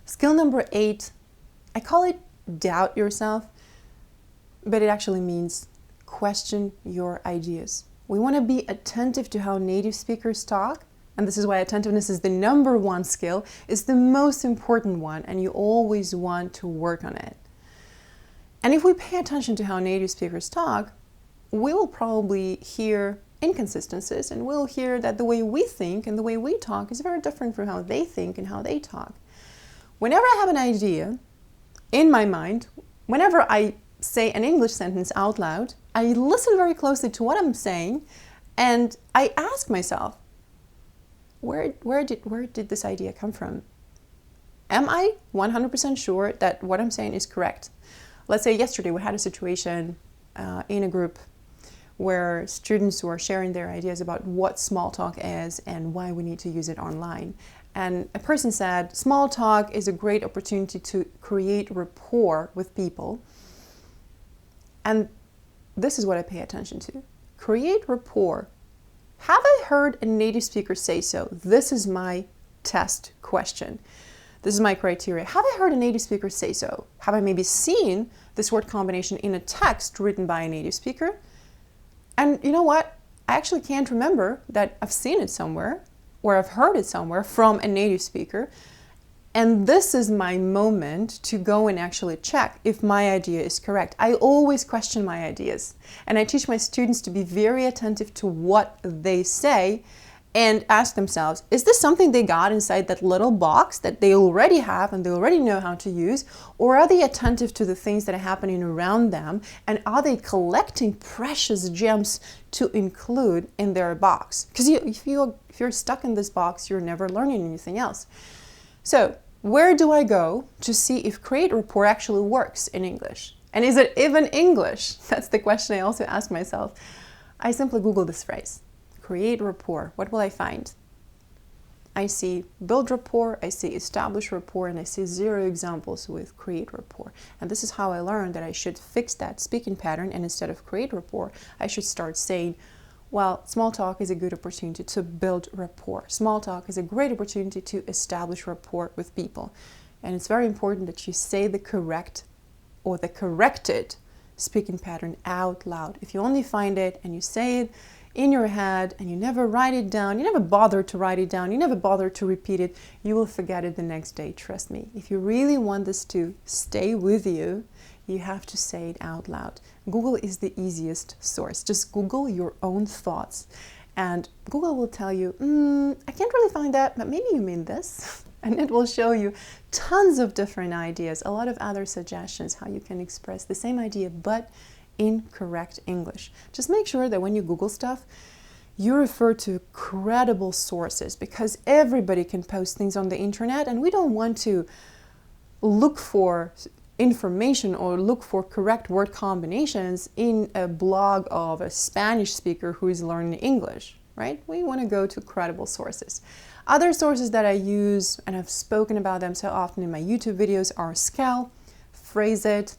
Skill number 8, I call it doubt yourself, but it actually means question your ideas. We want to be attentive to how native speakers talk, and this is why attentiveness is the number 1 skill, it's the most important one, and you always want to work on it. And if we pay attention to how native speakers talk, we will probably hear inconsistencies, and we'll hear that the way we think and the way we talk is very different from how they think and how they talk. Whenever I have an idea in my mind, whenever I say an English sentence out loud, I listen very closely to what I'm saying, and I ask myself, where did this idea come from? Am I 100% sure that what I'm saying is correct? Let's say yesterday we had a situation in a group where students were sharing their ideas about what small talk is and why we need to use it online. And a person said, small talk is a great opportunity to create rapport with people. And this is what I pay attention to. Create rapport. Have I heard a native speaker say so? This is my test question. This is my criteria. Have I heard a native speaker say so? Have I maybe seen this word combination in a text written by a native speaker? And you know what? I actually can't remember that I've seen it somewhere or I've heard it somewhere from a native speaker. And this is my moment to go and actually check if my idea is correct. I always question my ideas, and I teach my students to be very attentive to what they say and ask themselves, is this something they got inside that little box that they already have and they already know how to use? Or are they attentive to the things that are happening around them? And are they collecting precious gems to include in their box? Because if you're stuck in this box, you're never learning anything else. So where do I go to see if create rapport actually works in English? And is it even English? That's the question I also ask myself. I simply Google this phrase. Create rapport. What will I find? I see build rapport, I see establish rapport, and I see 0 examples with create rapport. And this is how I learned that I should fix that speaking pattern, and instead of create rapport, I should start saying, well, small talk is a good opportunity to build rapport. Small talk is a great opportunity to establish rapport with people. And it's very important that you say the correct or the corrected speaking pattern out loud. If you only find it and you say it in your head and you never write it down, you never bother to write it down, you never bother to repeat it, you will forget it the next day, trust me. If you really want this to stay with you, you have to say it out loud. Google is the easiest source. Just Google your own thoughts and Google will tell you, I can't really find that, but maybe you mean this. And it will show you tons of different ideas, a lot of other suggestions how you can express the same idea but in correct English. Just make sure that when you Google stuff, you refer to credible sources, because everybody can post things on the internet and we don't want to look for information or look for correct word combinations in a blog of a Spanish speaker who is learning English, right? We want to go to credible sources. Other sources that I use, and I've spoken about them so often in my YouTube videos, are Scal, Phrase-It,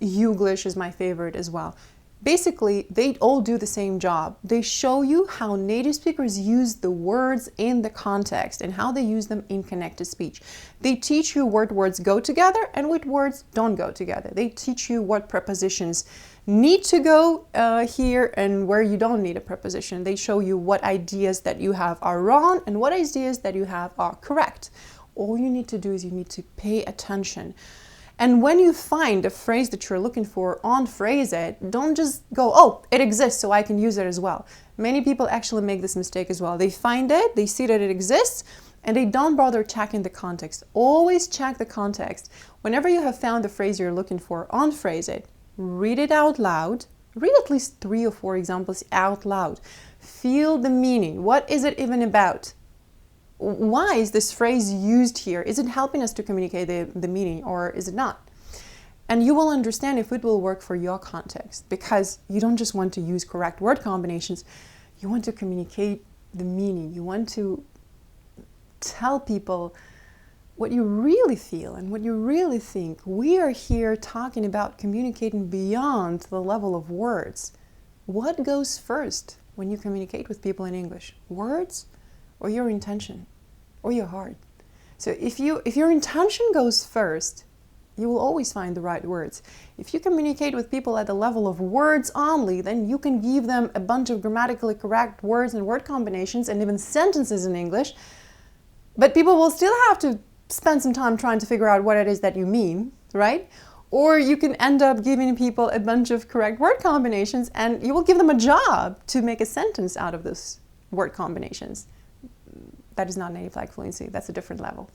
Youglish is my favorite as well. Basically, they all do the same job. They show you how native speakers use the words in the context and how they use them in connected speech. They teach you what words go together and what words don't go together. They teach you what prepositions need to go here and where you don't need a preposition. They show you what ideas that you have are wrong and what ideas that you have are correct. All you need to do is you need to pay attention. And when you find a phrase that you're looking for on Phrase-It, don't just go, oh, it exists, so I can use it as well. Many people actually make this mistake as well. They find it, they see that it exists, and they don't bother checking the context. Always check the context. Whenever you have found the phrase you're looking for on Phrase-It, read it out loud. Read at least 3 or 4 examples out loud. Feel the meaning. What is it even about? Why is this phrase used here? Is it helping us to communicate the meaning, or is it not? And you will understand if it will work for your context, because you don't just want to use correct word combinations, you want to communicate the meaning. You want to tell people what you really feel and what you really think. We are here talking about communicating beyond the level of words. What goes first when you communicate with people in English? Words or your intention? Or your heart? So if your intention goes first, you will always find the right words. If you communicate with people at the level of words only, then you can give them a bunch of grammatically correct words and word combinations and even sentences in English, but people will still have to spend some time trying to figure out what it is that you mean, right? Or you can end up giving people a bunch of correct word combinations and you will give them a job to make a sentence out of those word combinations. That is not native-like fluency. That's a different level.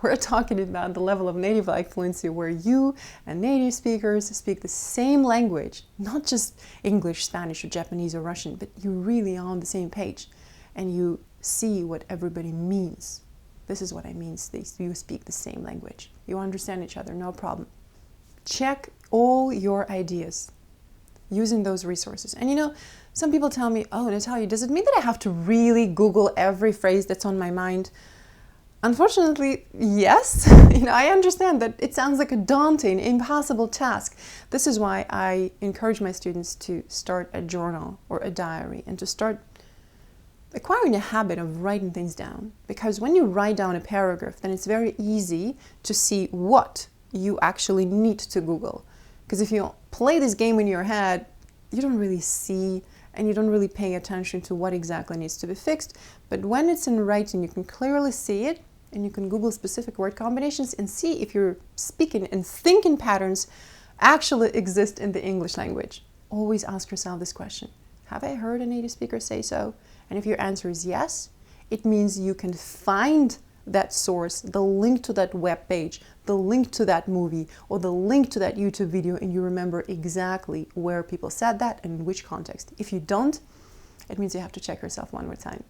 We're talking about the level of native-like fluency where you and native speakers speak the same language, not just English, Spanish, or Japanese, or Russian, but you're really on the same page and you see what everybody means. This is what I mean. You speak the same language. You understand each other, no problem. Check all your ideas using those resources. And you know, some people tell me, oh, Natalia, does it mean that I have to really Google every phrase that's on my mind? Unfortunately, yes. I understand that it sounds like a daunting, impossible task. This is why I encourage my students to start a journal or a diary and to start acquiring a habit of writing things down. Because when you write down a paragraph, then it's very easy to see what you actually need to Google. Because if you play this game in your head, you don't really see and you don't really pay attention to what exactly needs to be fixed. But when it's in writing, you can clearly see it and you can Google specific word combinations and see if your speaking and thinking patterns actually exist in the English language. Always ask yourself this question. Have I heard a native speaker say so? And if your answer is yes, it means you can find that source, the link to that web page, the link to that movie, or the link to that YouTube video, and you remember exactly where people said that and in which context. If you don't, it means you have to check yourself one more time.